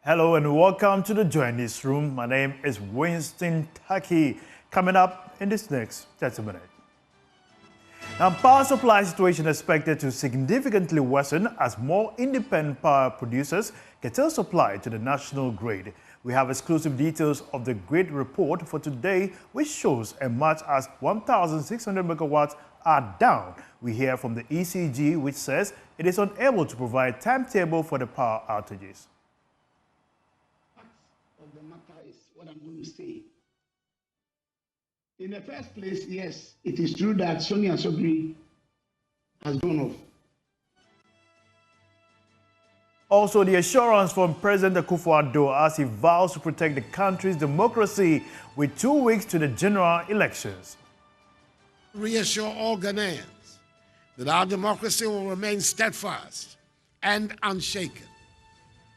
Hello and welcome to the JoyNews Room. My name is Winston Taki. Coming up in this next 30 minutes. Now, power supply situation expected to significantly worsen as more independent power producers curtail supply to the national grid. We have exclusive details of the grid report for today, which shows as much as 1,600 megawatts are down. We hear from the ECG, which says it is unable to provide timetable for the power outages. The matter is what I'm going to say. In the first place, yes, it is true that Sonia Sobri has gone off. Also, the assurance from President Akufo-Addo as he vows to protect the country's democracy with 2 weeks to the general elections. Reassure all Ghanaians that our democracy will remain steadfast and unshaken.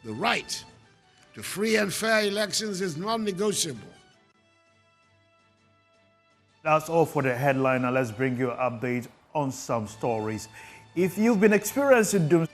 The right to free and fair elections is non-negotiable. That's all for the headline. Now let's bring you an update on some stories. If you've been experiencing doom,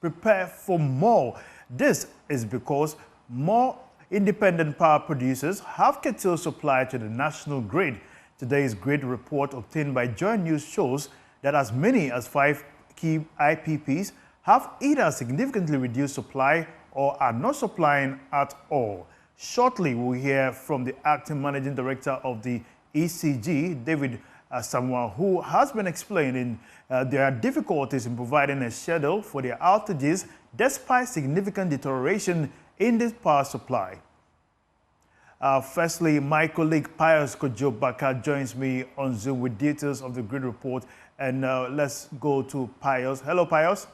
prepare for more. This is because more independent power producers have curtailed supply to the national grid. Today's grid report obtained by JoyNews shows that as many as 5 key IPPs have either significantly reduced supply or are not supplying at all. Shortly, we'll hear from the acting managing director of the ECG, David someone who has been explaining there are difficulties in providing a schedule for their outages despite significant deterioration in this power supply. Firstly, my colleague Pius Kojo-Baka joins me on Zoom with details of the grid report. And let's go to Pius. Hello, Pius.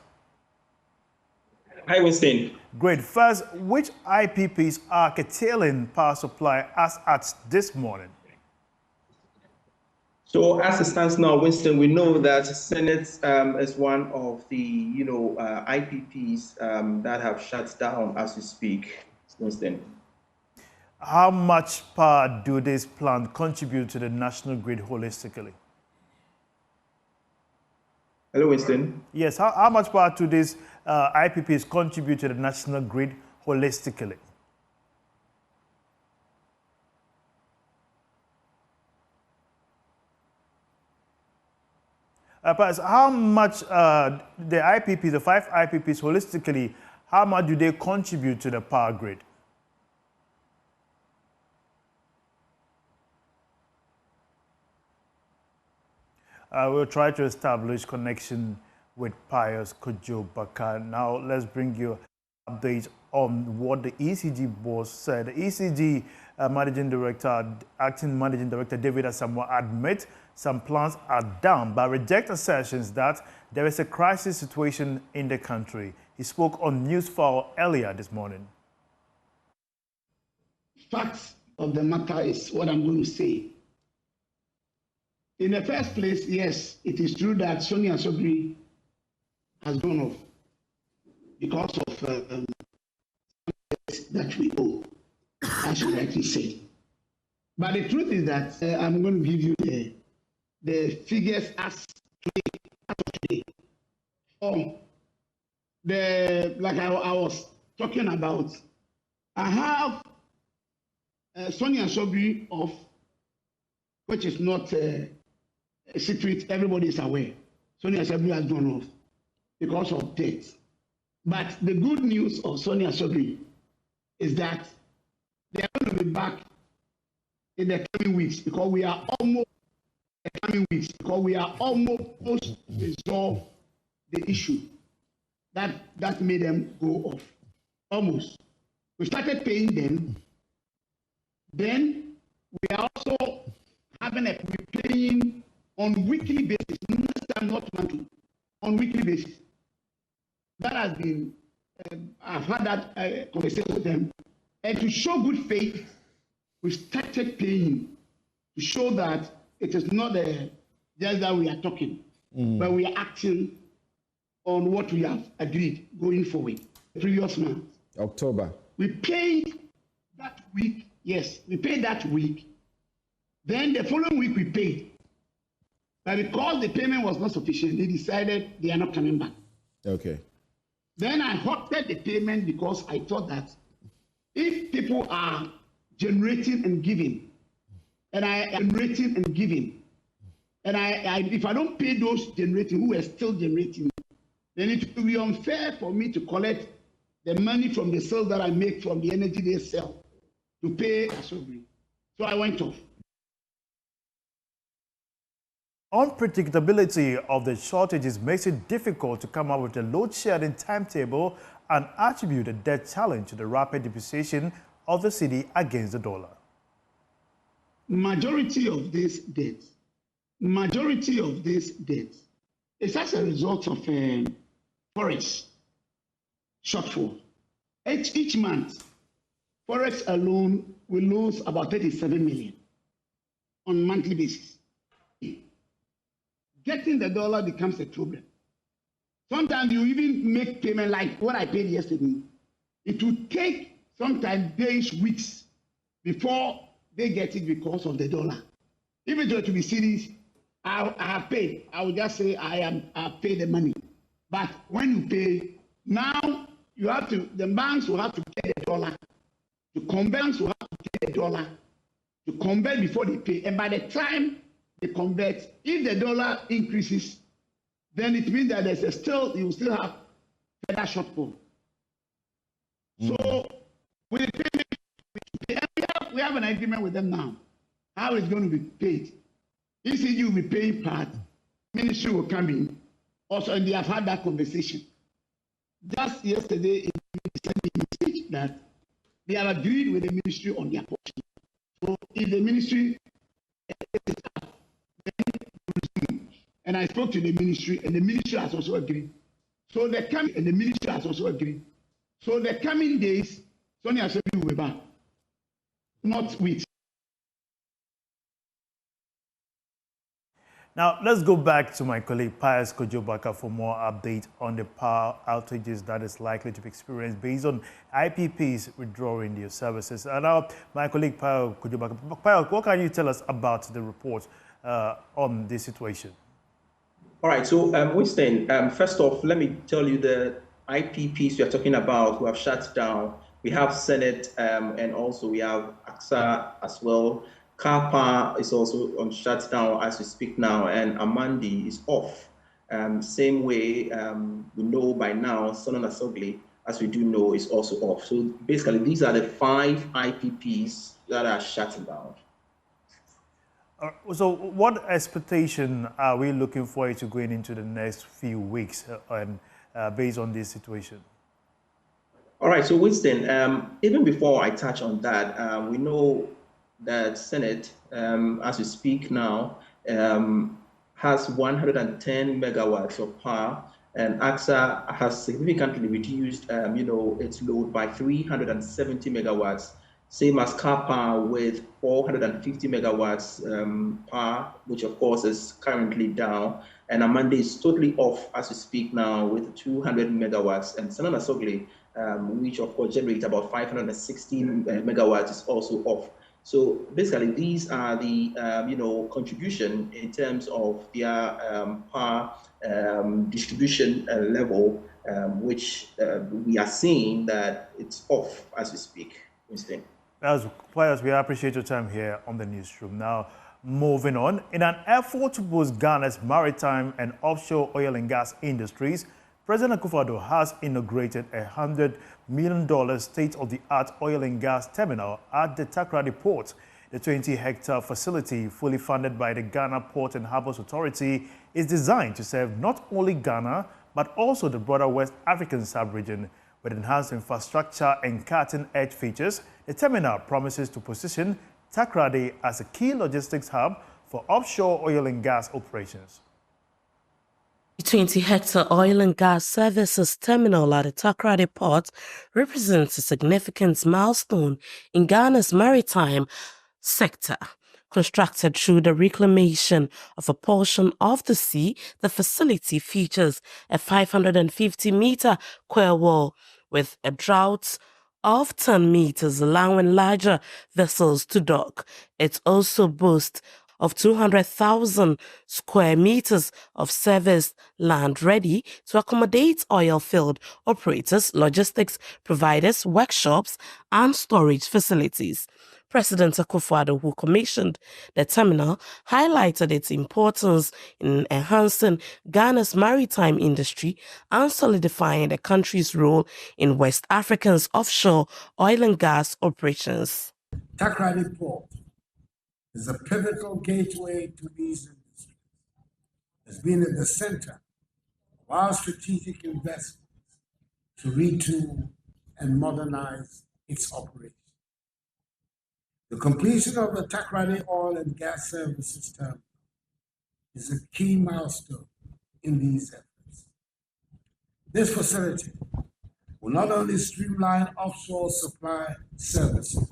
Hi, Winston. Great. First, which IPPs are curtailing power supply as at this morning? So as it stands now, Winston, we know that Senate is one of the IPPs that have shut down as we speak, Winston. How much power do these plants contribute to the national grid holistically? Hello, Winston. Yes, how much power do these IPPs contribute to the national grid holistically? Perhaps how much the IPPs, the 5 IPPs holistically, how much do they contribute to the power grid? We'll try to establish connection with Pius Kojo-Baka. Now let's bring you an update on what the ECG boss said. The ECG managing director, acting managing director David Asamoah admits some plants are down, but reject assertions that there is a crisis situation in the country. He spoke on Newsfile earlier this morning. Facts of the matter is what I'm going to say. In the first place, yes, it is true that Sonia Sobri has gone off because of that we owe, as you rightly say. But the truth is that I'm going to give you the figures as of today. Like I was talking about, I have Sonia Sobri off, which is not a secret, everybody is aware. Sonia Sobri has gone off because of death. But the good news of Sonia Sobri is that they are going to be back in the coming weeks because we are almost resolve the issue that made them go off. Almost. We started paying them. Then we are also paying on weekly basis, not monthly, on weekly basis. That has been, I've had that conversation with them. And to show good faith, we started paying to show that it is not just that we are talking, but we are acting on what we have agreed going forward. The previous month, October, we paid that week. Yes, we paid that week. Then the following week we paid. But because the payment was not sufficient, they decided they are not coming back. okay. Then I halted the payment because I thought that if people are generating and giving, and I am generating and giving, and if I don't pay those generating who are still generating, then it will be unfair for me to collect the money from the sale that I make from the energy they sell to pay Asobri. So I went off. Unpredictability of the shortages makes it difficult to come up with a load shedding timetable and attribute a debt challenge to the rapid depreciation of the cedi against the dollar. Majority of this debt is as a result of forex shortfall. Each month, forex alone will lose about 37 million on a monthly basis. Getting the dollar becomes a problem. Sometimes you even make payment like what I paid yesterday. It will take sometimes days, weeks before they get it because of the dollar. If it were to be serious, I have paid. I will just say I paid the money. But when you pay, now you have to, the banks will have to get the dollar. The converters will have to get the dollar to convert before they pay. And by the time they convert, if the dollar increases, then it means that you still have further shortfall. So with the payment, we have an agreement with them now. How it's going to be paid. ECG will be paying part, ministry will come in. Also, and they have had that conversation. Just yesterday, they sent me a message that they have agreed with the ministry on their portion. So if the ministry and I spoke to the ministry, and the ministry has also agreed. So the coming days, Sonia said we will be back. Not with. Now, let's go back to my colleague Pius Kojobaka for more update on the power outages that is likely to be experienced based on IPPs withdrawing their services. And now, my colleague Pius Kojobaka. Pius, what can you tell us about the report on this situation? All right, so Winston, first off, let me tell you the IPPs we are talking about who have shut down. We have Senate and also we have AXA as well. Kapa is also on shutdown as we speak now, and Amandi is off. Same way, we know by now, Sonon Asogli, as we do know, is also off. So basically, these are the 5 IPPs that are shutting down. So what expectation are we looking for to going into the next few weeks and based on this situation? All right, so Winston, even before I touch on that, we know that Senate, as we speak now, has 110 megawatts of power, and AXA has significantly reduced, its load by 370 megawatts. Same as Kapa with 450 megawatts power, which of course is currently down. And Amande is totally off as we speak now with 200 megawatts. And Sanana Sogli, which of course generates about 560 megawatts, is also off. So basically, these are the contribution in terms of their power distribution level, which we are seeing that it's off as we speak. Winston. Players, we appreciate your time here on the newsroom. Now, moving on, in an effort to boost Ghana's maritime and offshore oil and gas industries, President Akufo-Addo has inaugurated a $100 million state-of-the-art oil and gas terminal at the Takoradi port. The 20-hectare facility, fully funded by the Ghana Port and Harbours Authority, is designed to serve not only Ghana, but also the broader West African sub-region. With enhanced infrastructure and cutting-edge features, the terminal promises to position Takoradi as a key logistics hub for offshore oil and gas operations. The 20-hectare oil and gas services terminal at the Takoradi port represents a significant milestone in Ghana's maritime sector. Constructed through the reclamation of a portion of the sea, the facility features a 550-meter quay wall with a draught of 10 meters, allowing larger vessels to dock. It also boasts of 200,000 square meters of serviced land ready to accommodate oil field operators, logistics providers, workshops, and storage facilities. President Akufo-Addo, who commissioned the terminal, highlighted its importance in enhancing Ghana's maritime industry and solidifying the country's role in West Africa's offshore oil and gas operations. Takoradi Port is a pivotal gateway to these industries. It's been at the center of our strategic investments to retool and modernize its operations. The completion of the Takoradi Oil and Gas Services Terminal is a key milestone in these efforts. This facility will not only streamline offshore supply services,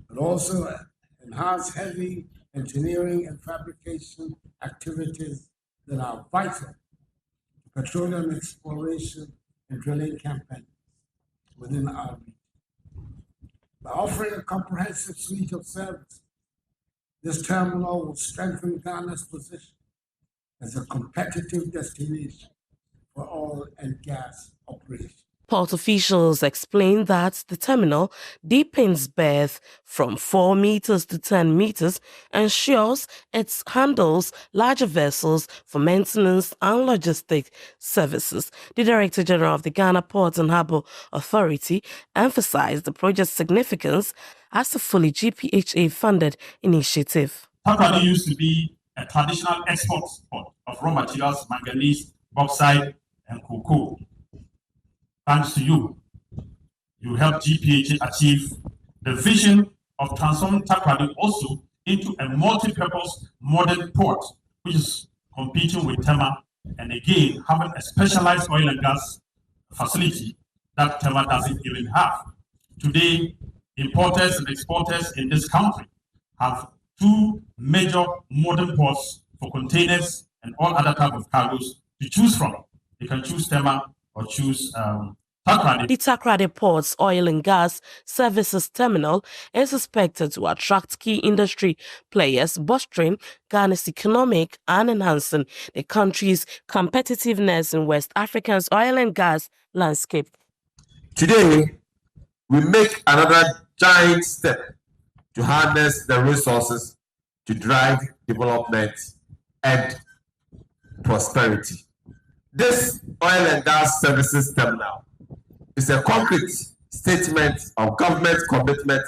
but also enhance heavy engineering and fabrication activities that are vital to petroleum exploration and drilling campaigns within our region. By offering a comprehensive suite of services, this terminal will strengthen Ghana's position as a competitive destination for oil and gas operations. Port officials explained that the terminal deepens berth from 4 meters to 10 meters, ensures it handles larger vessels for maintenance and logistic services. The Director General of the Ghana Ports and Harbour Authority emphasized the project's significance as a fully GPHA-funded initiative. Takoradi used to be a traditional export port of raw materials, manganese, bauxite, and cocoa. Thanks to you, you helped GPHA achieve the vision of transforming Takoradi also into a multi-purpose modern port, which is competing with Tema, and again having a specialized oil and gas facility that Tema doesn't even have. Today, importers and exporters in this country have 2 major modern ports for containers and all other types of cargoes to choose from. You can choose Tema or choose Takoradi. The Takoradi Port's oil and gas services terminal is expected to attract key industry players, bolstering Ghana's economic and enhancing the country's competitiveness in West Africa's oil and gas landscape. Today, we make another giant step to harness the resources to drive development and prosperity. This oil and gas services terminal is a concrete statement of government commitment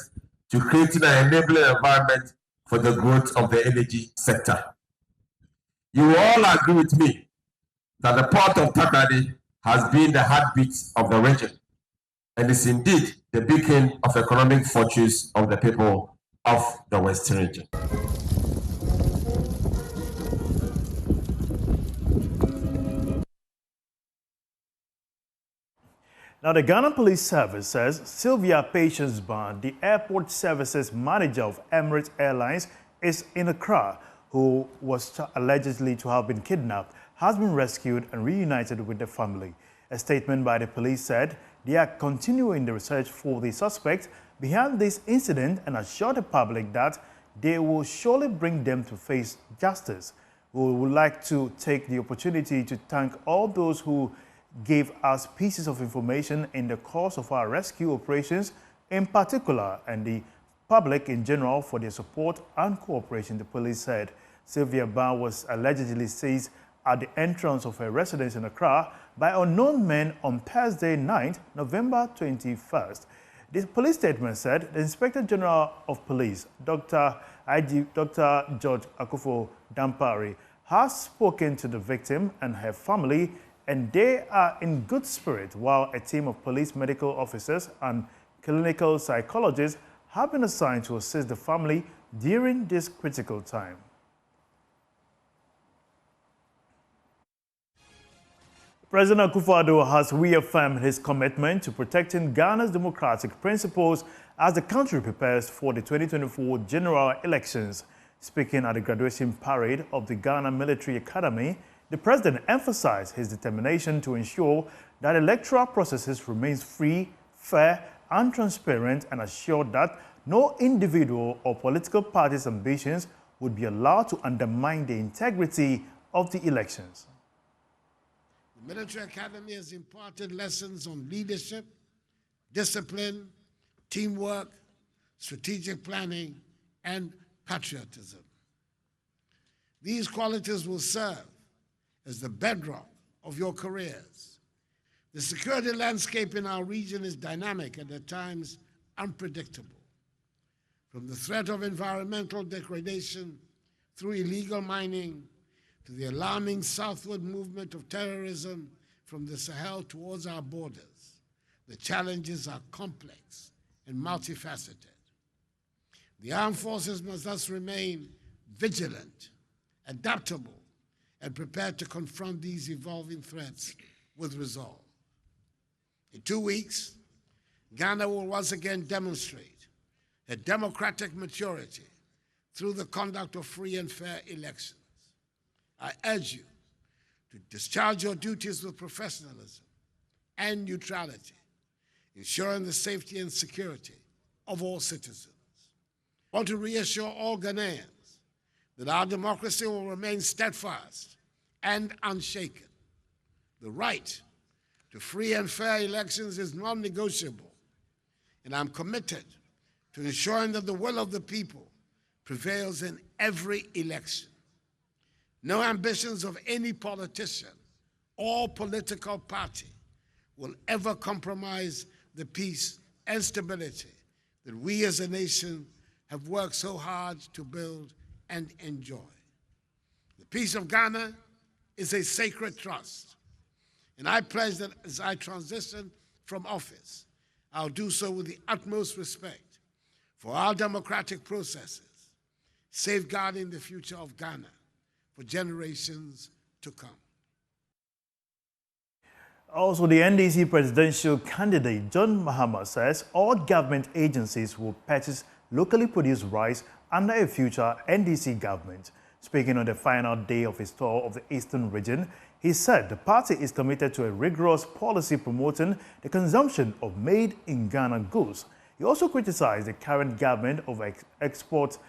to creating an enabling environment for the growth of the energy sector. You will all agree with me that the port of Takoradi has been the heartbeat of the region and is indeed the beacon of economic fortunes of the people of the Western region. Now, the Ghana Police Service says Sylvia Baah, the airport services manager of Emirates Airlines, is in Accra, who was allegedly to have been kidnapped, has been rescued and reunited with the family. A statement by the police said they are continuing the research for the suspect behind this incident and assured the public that they will surely bring them to face justice. We would like to take the opportunity to thank all those who gave us pieces of information in the course of our rescue operations in particular, and the public in general for their support and cooperation, the police said. Sylvia Baah was allegedly seized at the entrance of her residence in Accra by unknown men on Thursday night, November 21st. The police statement said the Inspector General of Police, Dr. George Akufo Dampari, has spoken to the victim and her family, and they are in good spirit, while a team of police medical officers and clinical psychologists have been assigned to assist the family during this critical time. President Akufo-Addo has reaffirmed his commitment to protecting Ghana's democratic principles as the country prepares for the 2024 general elections. Speaking at the graduation parade of the Ghana Military Academy, the president emphasized his determination to ensure that electoral processes remain free, fair, and transparent, and assured that no individual or political party's ambitions would be allowed to undermine the integrity of the elections. The military academy has imparted lessons on leadership, discipline, teamwork, strategic planning, and patriotism. These qualities will serve as the bedrock of your careers. The security landscape in our region is dynamic and at times unpredictable. From the threat of environmental degradation through illegal mining to the alarming southward movement of terrorism from the Sahel towards our borders, the challenges are complex and multifaceted. The armed forces must thus remain vigilant, adaptable, and prepared to confront these evolving threats with resolve. In 2 weeks, Ghana will once again demonstrate a democratic maturity through the conduct of free and fair elections. I urge you to discharge your duties with professionalism and neutrality, ensuring the safety and security of all citizens. I want to reassure all Ghanaians that our democracy will remain steadfast and unshaken. The right to free and fair elections is non-negotiable, and I'm committed to ensuring that the will of the people prevails in every election. No ambitions of any politician or political party will ever compromise the peace and stability that we as a nation have worked so hard to build and enjoy. The peace of Ghana is a sacred trust, and I pledge that as I transition from office, I'll do so with the utmost respect for our democratic processes, safeguarding the future of Ghana for generations to come. Also, the NDC presidential candidate John Mahama says all government agencies will purchase locally produced rice under a future NDC government. Speaking on the final day of his tour of the Eastern region, he said the party is committed to a rigorous policy promoting the consumption of made-in-Ghana goods. He also criticized the current government of reports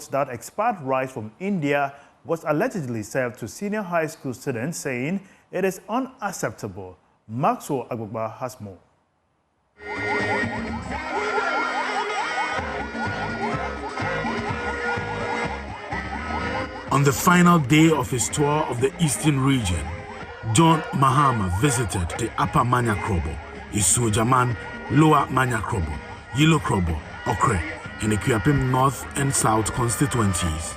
that expired rice from India was allegedly served to senior high school students, saying it is unacceptable. Maxwell Agbogba has more. On the final day of his tour of the Eastern region, John Mahama visited the Upper Manyakrobo, Isujaman, Lower Manyakrobo, Yilokrobo, Okre, and the Kuapim North and South constituencies.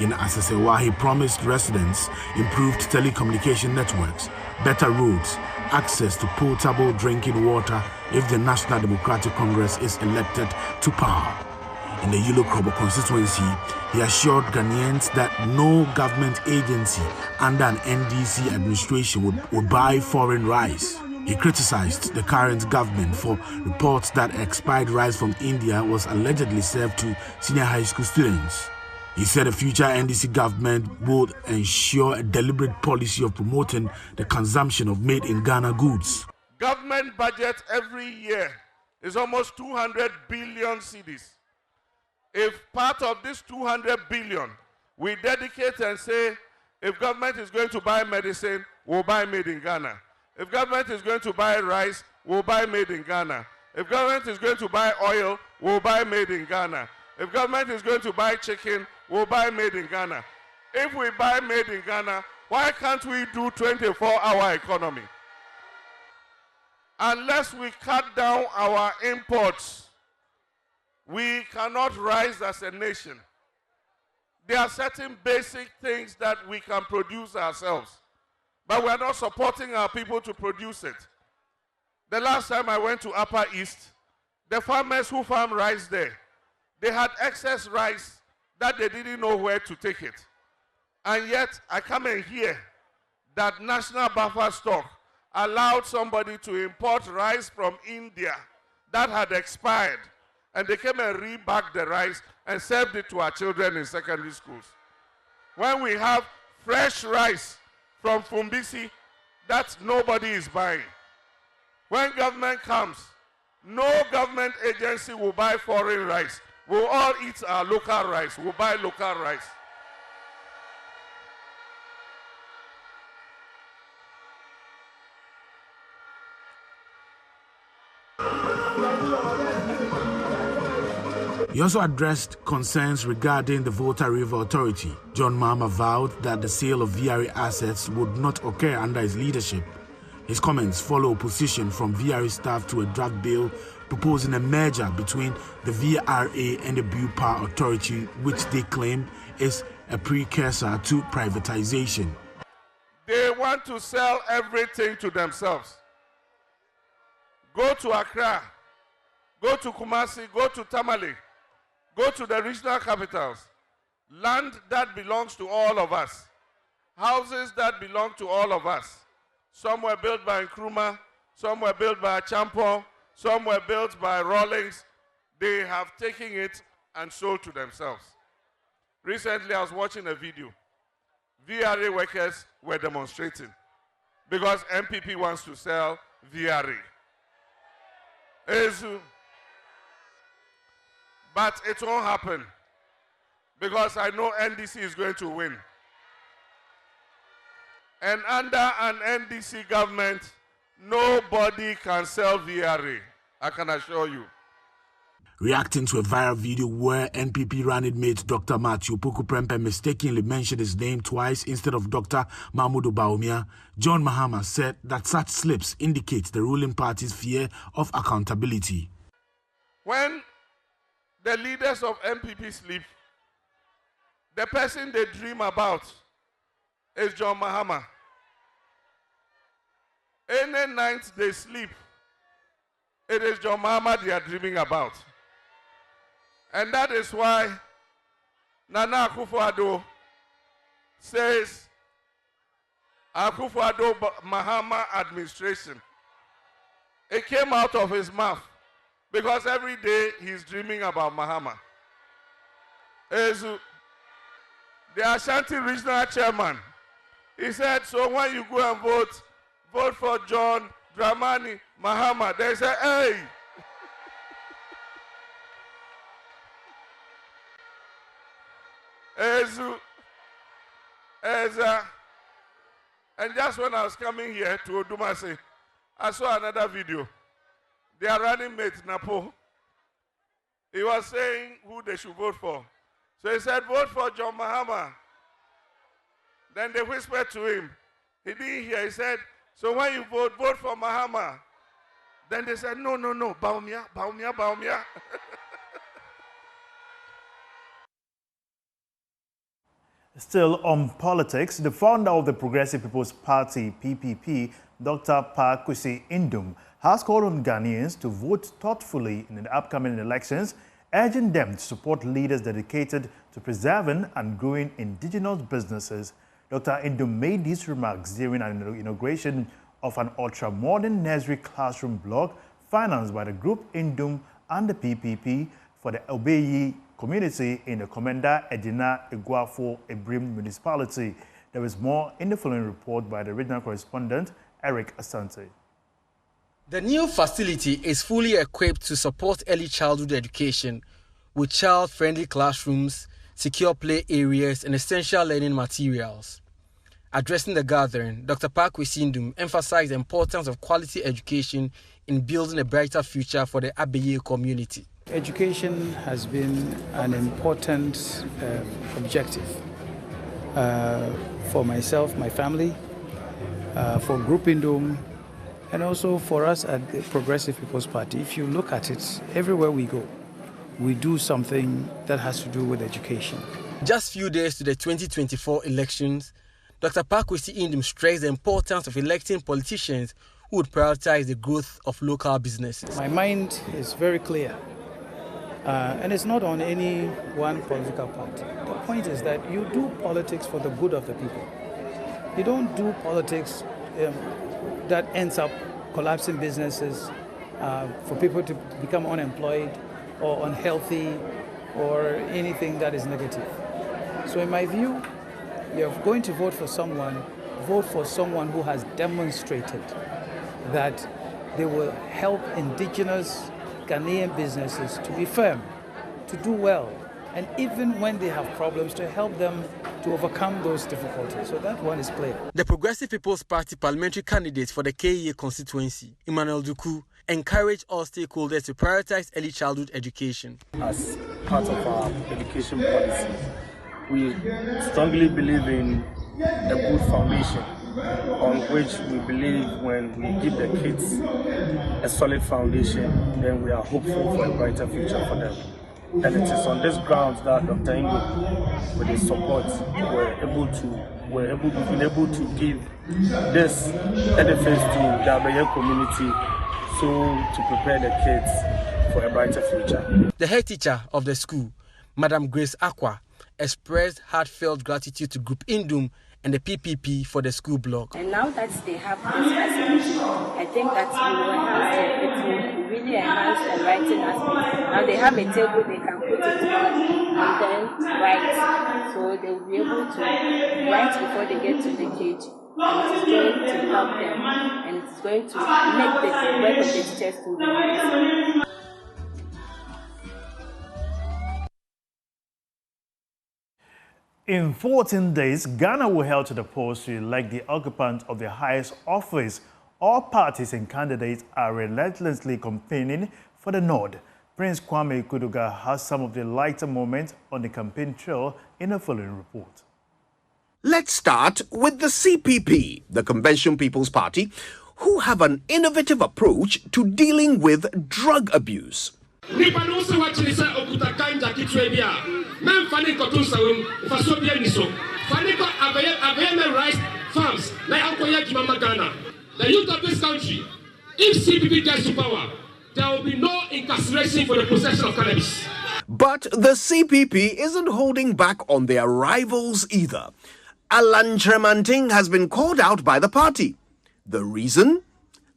In Asasewa, he promised residents improved telecommunication networks, better roads, access to potable drinking water if the National Democratic Congress is elected to power. In the Yilokrobo constituency, he assured Ghanaians that no government agency under an NDC administration would buy foreign rice. He criticized the current government for reports that expired rice from India was allegedly served to senior high school students. He said a future NDC government would ensure a deliberate policy of promoting the consumption of made-in-Ghana goods. Government budget every year is almost 200 billion cedis. If part of this 200 billion, we dedicate and say, if government is going to buy medicine, we'll buy made in Ghana. If government is going to buy rice, we'll buy made in Ghana. If government is going to buy oil, we'll buy made in Ghana. If government is going to buy chicken, we'll buy made in Ghana. If we buy made in Ghana, why can't we do 24-hour economy? Unless we cut down our imports, we cannot rise as a nation. There are certain basic things that we can produce ourselves, but we are not supporting our people to produce it. The last time I went to Upper East, the farmers who farm rice there, they had excess rice that they didn't know where to take it. And yet, I come and hear that National Buffer Stock allowed somebody to import rice from India that had expired, and they came and rebagged the rice and served it to our children in secondary schools. When we have fresh rice from Fumbisi that nobody is buying, when government comes, no government agency will buy foreign rice. We'll all eat our local rice. We'll buy local rice. He also addressed concerns regarding the Volta River Authority. John Mahama vowed that the sale of VRA assets would not occur under his leadership. His comments follow opposition from VRA staff to a draft bill proposing a merger between the VRA and the Baah Authority, which they claim is a precursor to privatization. They want to sell everything to themselves. Go to Accra, go to Kumasi, go to Tamale, go to the regional capitals. Land that belongs to all of us. Houses that belong to all of us. Some were built by Nkrumah, some were built by Champo, some were built by Rawlings. They have taken it and sold to themselves. Recently, I was watching a video. VRA workers were demonstrating because MPP wants to sell VRA. But it won't happen because I know NDC is going to win. And under an NDC government, nobody can sell VRA, I can assure you. Reacting to a viral video where NPP running mate Dr. Matthew Puku-Prempeh mistakenly mentioned his name twice instead of Dr. Mahmoud Bawumia, John Mahama said that such slips indicate the ruling party's fear of accountability. When the leaders of MPP sleep, the person they dream about is John Mahama. Any night they sleep, it is John Mahama they are dreaming about. And that is why Nana Akufo-Addo says Akufo-Addo Mahama administration. It came out of his mouth because every day he's dreaming about Mahama. The Ashanti regional chairman, he said, so when you go and vote for John Dramani Mahama. They say, hey. And just when I was coming here to Odumase, I saw another video. Their running mate, Napo, he was saying who they should vote for. So he said, vote for John Mahama. Then they whispered to him. He didn't hear. He said, so when you vote for Mahama. Then they said, no, Bawumia. Still on politics, the founder of the Progressive People's Party, PPP, Dr. Baah Indom, has called on Ghanaians to vote thoughtfully in the upcoming elections, urging them to support leaders dedicated to preserving and growing indigenous businesses. Dr. Indom made these remarks during an inauguration of an ultra-modern nursery classroom block financed by the group Indom and the PPP for the Obeyi community in the Commander Edina Eguafo Ebrim municipality. There is more in the following report by the regional correspondent, Eric Asante. The new facility is fully equipped to support early childhood education with child-friendly classrooms, secure play areas, and essential learning materials. Addressing the gathering, Dr. Baah Indom emphasized the importance of quality education in building a brighter future for the Obeyi community. Education has been an important objective for myself, my family, for Group Indom, and also for us at the Progressive People's Party. If you look at it, everywhere we go, we do something that has to do with education. Just few days to the 2024 elections, Dr. Baah Indom stressed the importance of electing politicians who would prioritize the growth of local businesses. My mind is very clear. And it's not on any one political party. The point is that you do politics for the good of the people. You don't do politics that ends up collapsing businesses, for people to become unemployed or unhealthy or anything that is negative. So in my view, you're going to vote for someone who has demonstrated that they will help indigenous Ghanaian businesses to be firm, to do well. And even when they have problems, to help them to overcome those difficulties. So that one is clear. The Progressive People's Party parliamentary candidate for the KEA constituency, Emmanuel Duku, encouraged all stakeholders to prioritize early childhood education. As part of our education policy, we strongly believe in a good foundation on which we believe when we give the kids a solid foundation, then we are hopeful for a brighter future for them. And it is on this grounds that Dr. Ingo, with his support, we've been able to give this edifice to the Abaye community to prepare the kids for a brighter future. The head teacher of the school, Madam Grace Aqua, expressed heartfelt gratitude to Group Indum and the PPP for the school block. And now that they have this facility, I think that it will really enhance the writing aspect. Now they have a table they can put it on and then write. So they will be able to write before they get to the cage. And it is going to help them and it's going to make the work of the teachers to be easy. In 14 days, Ghana will held to the polls to elect the occupant of the highest office. All parties and candidates are relentlessly campaigning for the nod. Prince Kwame Kuduga has some of the lighter moments on the campaign trail in the following report. Let's start with the CPP, the Convention People's Party, who have an innovative approach to dealing with drug abuse. The youth of this country, if CPP gets to power, there will be no incarceration for the possession of cannabis. But the CPP isn't holding back on their rivals either. Alan Tremanting has been called out by the party. The reason?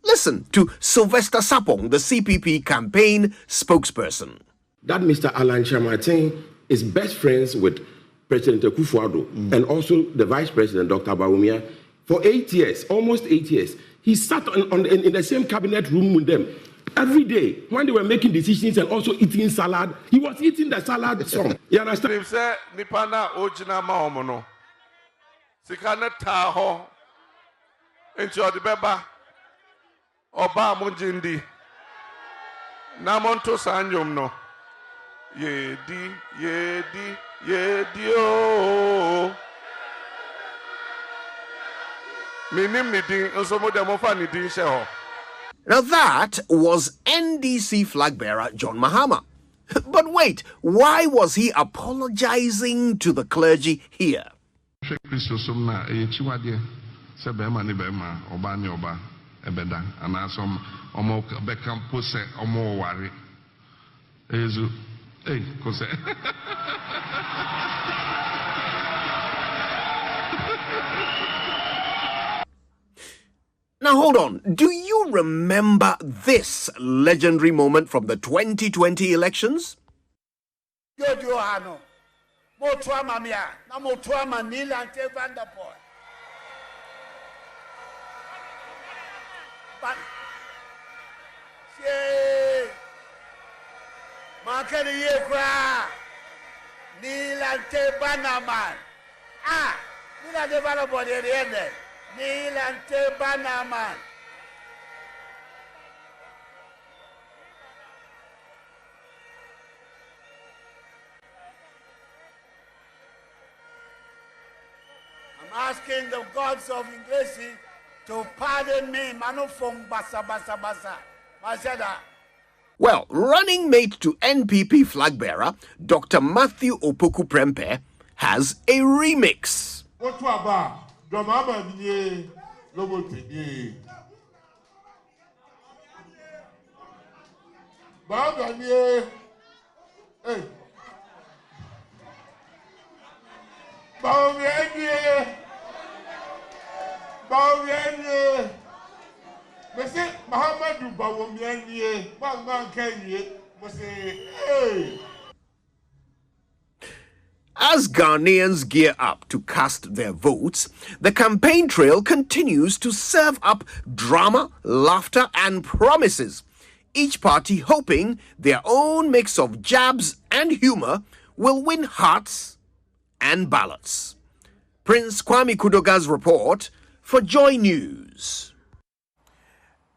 Listen to Sylvester Sapong, the CPP campaign spokesperson. That Mr. Alan Tremanting is best friends with President Akufo-Addo and also the Vice President, Dr. Bawumia, for 8 years, almost 8 years. He sat in the same cabinet room with them. Every day, when they were making decisions and also eating salad, he was eating the salad some. You understand? If say Nipana Ojina Mahomono, Sikana Taho, Encho the Beba, Oba Munjindi, Namonto Sanyum no, Yedi, oh. Now that was NDC flag bearer John Mahama. But wait, why was he apologizing to the clergy here? Now hold on, do you remember this legendary moment from the 2020 elections? But I'm asking the gods of English to pardon me, Manufong Basa Basa Basa. Masada. Well, running mate to NPP flag bearer, Dr. Matthew Opoku Prempeh, has a remix. As Ghanaians gear up to cast their votes, the campaign trail continues to serve up drama, laughter, and promises. each party hoping their own mix of jabs and humor will win hearts and ballots. Prince Kwame Kudoga's report for Joy News.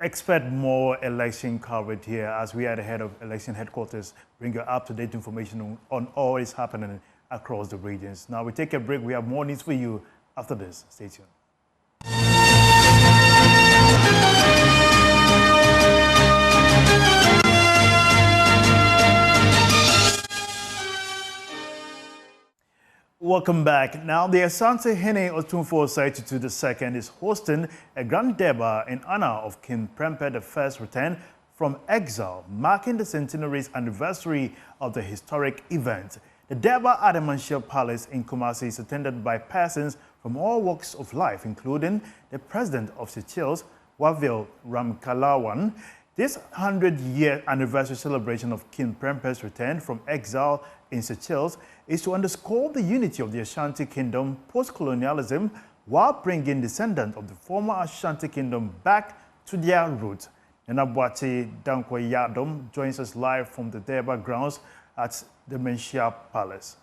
Expect more election coverage here as we are the head of election headquarters, bring you up-to-date information on all is happening across the regions. Now we take a break. We have more news for you after this. Stay tuned. Welcome back. Now, the Asantehene Otumfuo Osei II is hosting a grand durbar in honor of King Prempeh I's return from exile, marking the centenary anniversary of the historic event. The durbar at the Manship Palace in Kumasi is attended by persons from all walks of life, including the President of Seychelles, Wavil Ramkalawan. This 100-year anniversary celebration of King Prempeh's return from exile in Seychelles is to underscore the unity of the Ashanti Kingdom post-colonialism while bringing descendants of the former Ashanti Kingdom back to their roots. Nenabwati Dankwa-Yadom joins us live from the durbar grounds at the Manship Palace.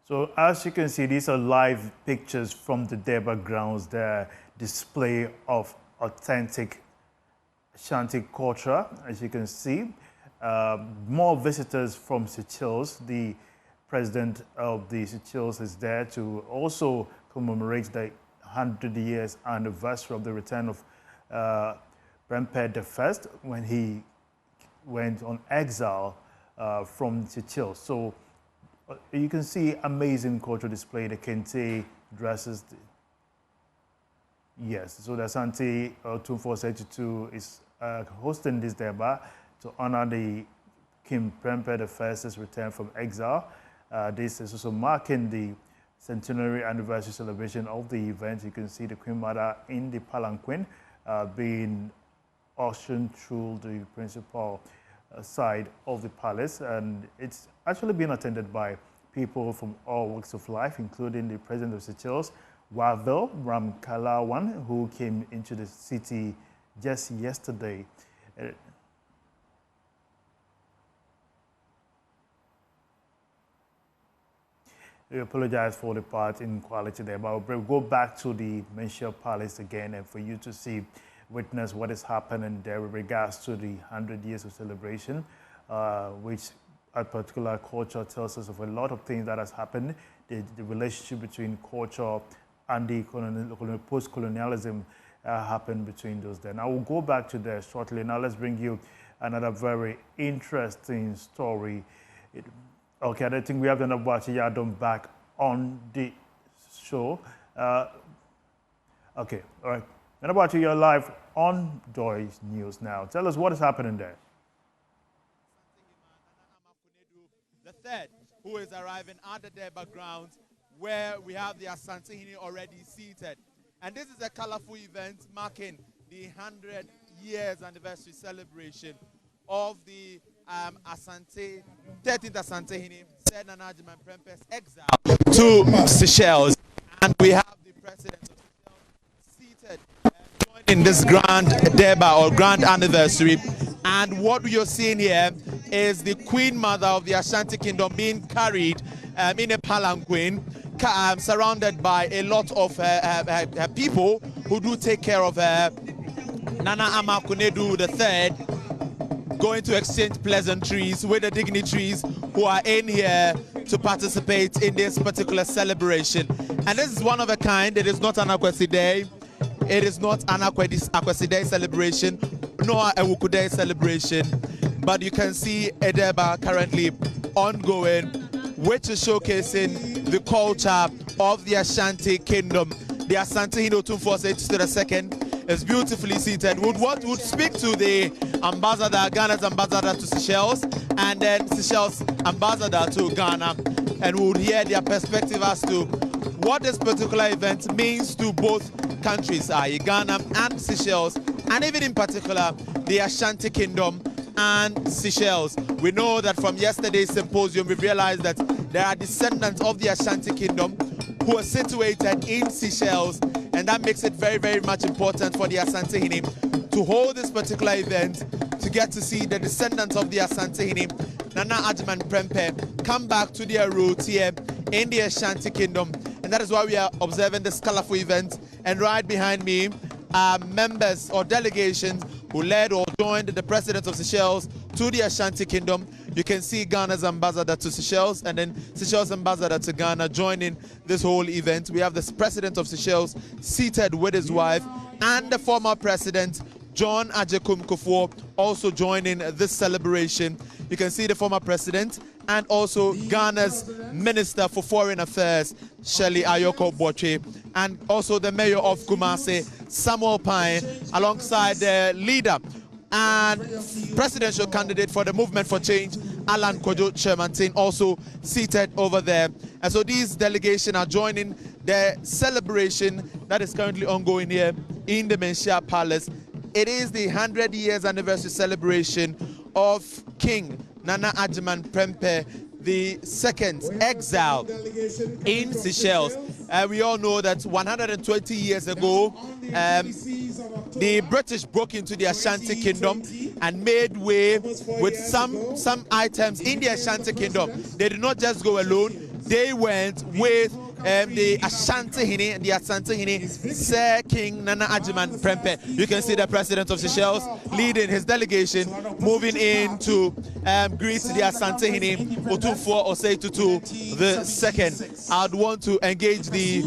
So as you can see, these are live pictures from the durbar grounds, the display of authentic Ashanti culture. As you can see, more visitors from Seychelles. The president of the Seychelles is there to also commemorate the 100 years anniversary of the return of Prempeh I when he went on exile from Seychelles. So you can see amazing cultural display, the kente dresses. Yes, so the Asante Otumfuo Osei II is hosting this durbar to honor the King Prempeh I's return from exile. This is also marking the centenary anniversary celebration of the event. You can see the Queen Mother in the palanquin being ushered through the principal side of the palace, and it's actually been attended by people from all walks of life, including the President of Seychelles, Wavil Ramkalawan, who came into the city just yesterday. We apologize for the part in quality there, but we'll go back to the Manship Palace again and for you to witness what is happening there with regards to the 100 years of celebration, which a particular culture tells us of a lot of things that has happened, the relationship between culture and the post-colonialism happened between those then. I will go back to there shortly. Now let's bring you another very interesting story. Okay, I think we have Nenabwati Yadom back on the show. Okay, all right. Nenabwati, you're live on Joy News now. Tell us what is happening there. The third, who is arriving at the durbar grounds where we have the Asantehene already seated. And this is a colorful event marking the 100 years anniversary celebration of the 13th Asantehene, Sir Nana Agyemang Prempeh's exile to Seychelles. And we have the President of Seychelles seated joining this grand durbar or grand anniversary. And what we are seeing here is the Queen Mother of the Ashanti Kingdom being carried in a palanquin, surrounded by a lot of people who do take care of her. Nana Amakunedu III going to exchange pleasantries with the dignitaries who are in here to participate in this particular celebration. And this is one of a kind. It is not an Akwesi Day. It is not an Akwesi Day celebration, nor a Wuku Day celebration. But you can see a durbar currently ongoing, which is showcasing the culture of the Ashanti Kingdom. The Asantehene Otumfuo Osei II is beautifully seated. Would speak to the ambassador, Ghana's ambassador to Seychelles, and then Seychelles ambassador to Ghana, and we would hear their perspective as to what this particular event means to both countries, i.e. Ghana and Seychelles, and even in particular the Ashanti Kingdom and Seychelles. We know that from yesterday's symposium, we realized that there are descendants of the Ashanti Kingdom who are situated in Seychelles, and that makes it very, very much important for the Asantehene to hold this particular event, to get to see the descendants of the Asantehene, Nana Adjman Prempeh, come back to their roots here in the Ashanti Kingdom. And that is why we are observing this colorful event. And right behind me are members or delegations who led or joined the president of Seychelles to the Ashanti Kingdom. You can see Ghana's ambassador to Seychelles and then Seychelles ambassador to Ghana joining this whole event. We have the president of Seychelles seated with his wife, and the former president, John Agyekum Kufuor, also joining this celebration. You can see the former president and also Ghana's Minister for Foreign Affairs, Shirley Ayoko Boche, and also the mayor of Kumasi, Samuel Pine, alongside the leader and presidential candidate for the Movement for Change, Alan Kojo Chermantin, also seated over there. And so these delegations are joining the celebration that is currently ongoing here in the Menchia Palace. It is the 100 years anniversary celebration of King Nana Adjman Prempeh, the second exile in Seychelles. We all know that 120 years ago, the British broke into the Ashanti Kingdom and made way with some items in the Ashanti Kingdom. They did not just go alone, they went with the Asantehene, Sir King Nana Adjman Prempeh. You can see the president of Seychelles leading his delegation, moving in to greet the Asantehene, Otumfuo Osei Tutu the second. I'd want to engage the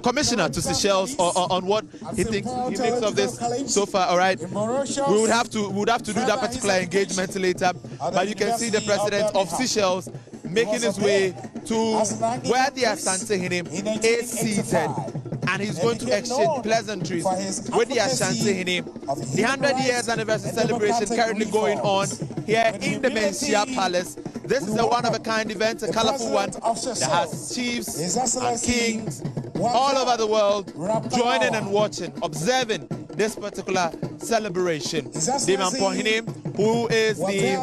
commissioner to Seychelles on what he thinks he makes of this so far. All right, we would have to do that particular engagement later, but you can see the president of Seychelles making his way to where the Asantehene is seated, and he's going to exchange pleasantries with the Asantehene. The 100 years anniversary celebration currently going on here in the Menchia Palace. This is a one-of-a-kind event, a colorful one that has chiefs and kings all over the world joining and watching, observing this particular celebration. Dimampohene, who is the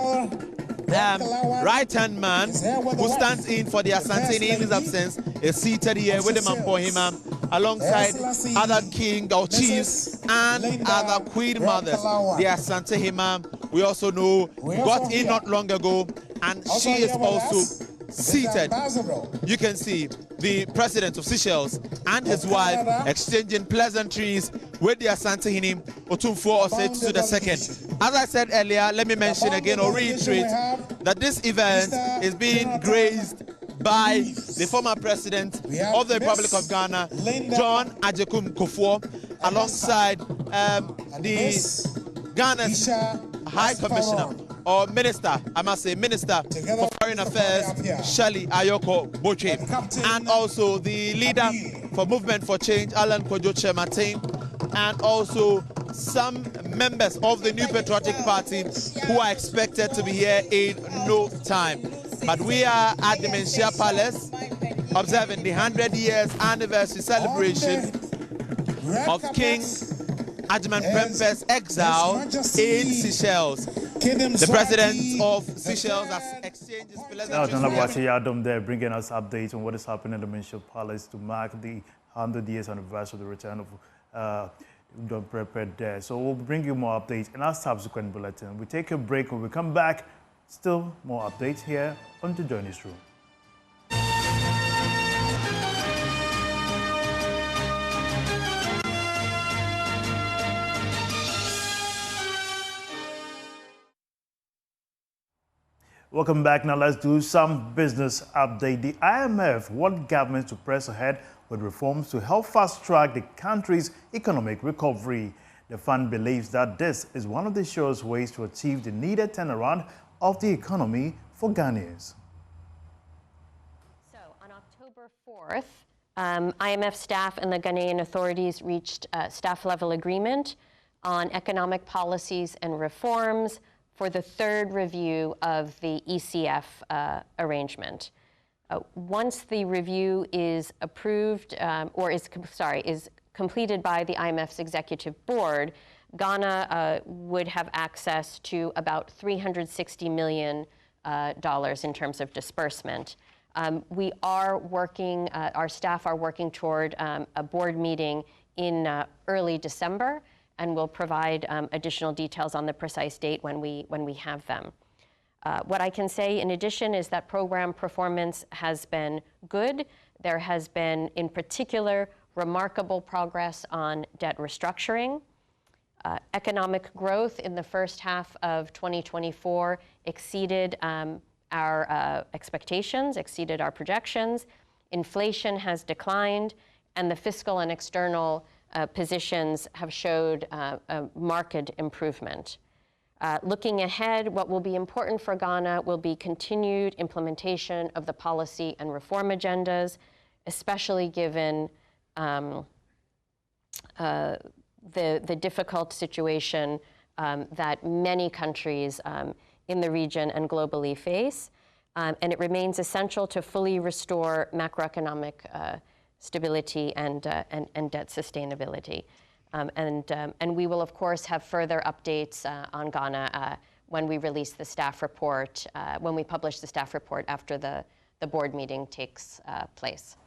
right-hand man who stands in for the Asantehene in his absence, is seated here with the Mampohima alongside other king or chiefs and other queen mothers. The Asantehene, we also know, got in not long ago, and she is also seated. You can see the president of Seychelles and his wife exchanging pleasantries with the Asantehene, Otumfuo Osei Tutu II. As I said earlier, let me mention again or reiterate that this event is being graced by the former president of the Republic of Ghana, John Agyekum Kufuor, alongside the Ghana's High Commissioner, or Minister, I must say Minister for Foreign Affairs, Shirley Ayoko Boche, and also the leader for Movement for Change, Alan Kojo Chermantin, and also some members of the New Patriotic Party who are expected to be here in no time. But we are at the Menchia Palace observing the 100 years anniversary celebration of King Adjman Prempeh's exile in Seychelles. The president of Seychelles has exchanged his pleasantries. There bringing us updates on what is happening in the Menchia Palace to mark the 100 years anniversary of the return of Adjman Prempeh there. So we'll bring you more updates in our subsequent bulletin. We take a break. When we come back, still more updates here on the JoyNews Room. Welcome back. Now let's do some business update. The IMF wants governments to press ahead with reforms to help fast-track the country's economic recovery. The fund believes that this is one of the surest ways to achieve the needed turnaround of the economy for Ghanaians. So on October 4th, IMF staff and the Ghanaian authorities reached a staff-level agreement on economic policies and reforms for the third review of the ECF arrangement. Once the review is approved, is completed by the IMF's executive board, Ghana would have access to about $360 million in terms of disbursement. We are working, our staff are working toward a board meeting in early December, and we'll provide additional details on the precise date when we have them. What I can say in addition is that program performance has been good. There has been, in particular, remarkable progress on debt restructuring. Economic growth in the first half of 2024 exceeded our expectations, exceeded our projections. Inflation has declined, and the fiscal and external positions have showed a marked improvement. Looking ahead, what will be important for Ghana will be continued implementation of the policy and reform agendas, especially given the difficult situation that many countries in the region and globally face. And it remains essential to fully restore macroeconomic stability and debt sustainability. And we will, of course, have further updates on Ghana when we release the staff report, when we publish the staff report after the board meeting takes place.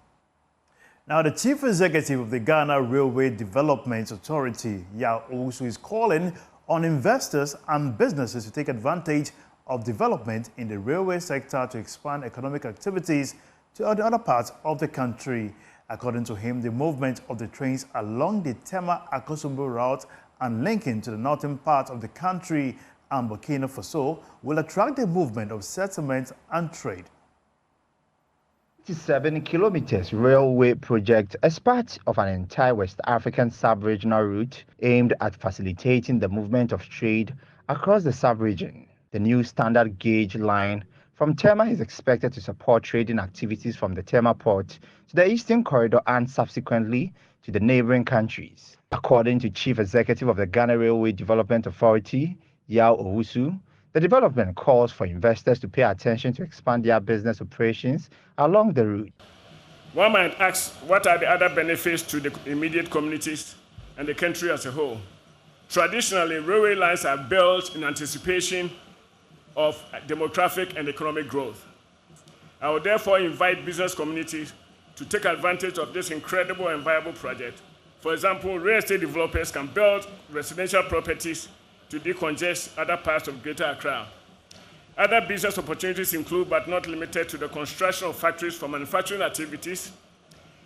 Now, the Chief Executive of the Ghana Railway Development Authority, Yao Owusu, is calling on investors and businesses to take advantage of development in the railway sector to expand economic activities to other parts of the country. According to him, the movement of the trains along the Tema-Akosombo route and linking to the northern part of the country and Burkina Faso will attract the movement of settlement and trade. 57 kilometers railway project as part of an entire West African sub-regional route aimed at facilitating the movement of trade across the sub-region. The new standard gauge line from Tema is expected to support trading activities from the Tema port to the Eastern Corridor and subsequently to the neighboring countries. According to Chief Executive of the Ghana Railway Development Authority, Yao Owusu, the development calls for investors to pay attention to expand their business operations along the route. One might ask, what are the other benefits to the immediate communities and the country as a whole? Traditionally, railway lines are built in anticipation of demographic and economic growth. I would therefore invite business communities to take advantage of this incredible and viable project. For example, real estate developers can build residential properties to decongest other parts of Greater Accra. Other business opportunities include, but not limited to, the construction of factories for manufacturing activities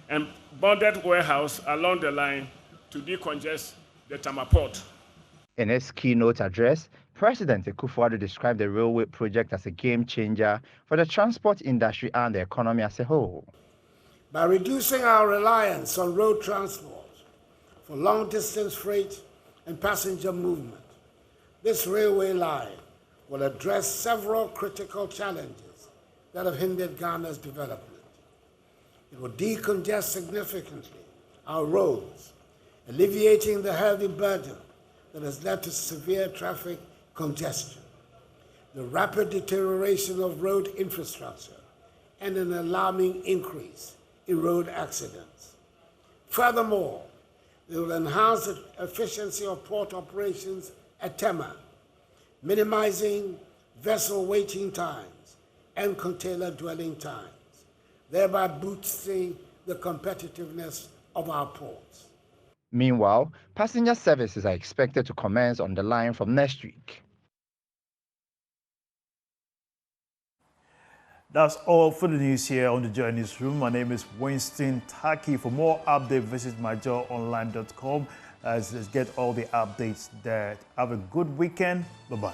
and bonded warehouse along the line to decongest the Tema port. In his keynote address, President Akufo-Addo described the railway project as a game changer for the transport industry and the economy as a whole. By reducing our reliance on road transport for long-distance freight and passenger movement, this railway line will address several critical challenges that have hindered Ghana's development. It will decongest significantly our roads, alleviating the heavy burden that has led to severe traffic congestion, the rapid deterioration of road infrastructure, and an alarming increase in road accidents. Furthermore, they will enhance the efficiency of port operations at Tema, minimizing vessel waiting times and container dwelling times, thereby boosting the competitiveness of our ports. Meanwhile, passenger services are expected to commence on the line from next week. That's all for the news here on the JoyNews Room. My name is Winston Taki. For more updates, visit myjoyonline.com. Let's get all the updates there. Have a good weekend. Bye-bye.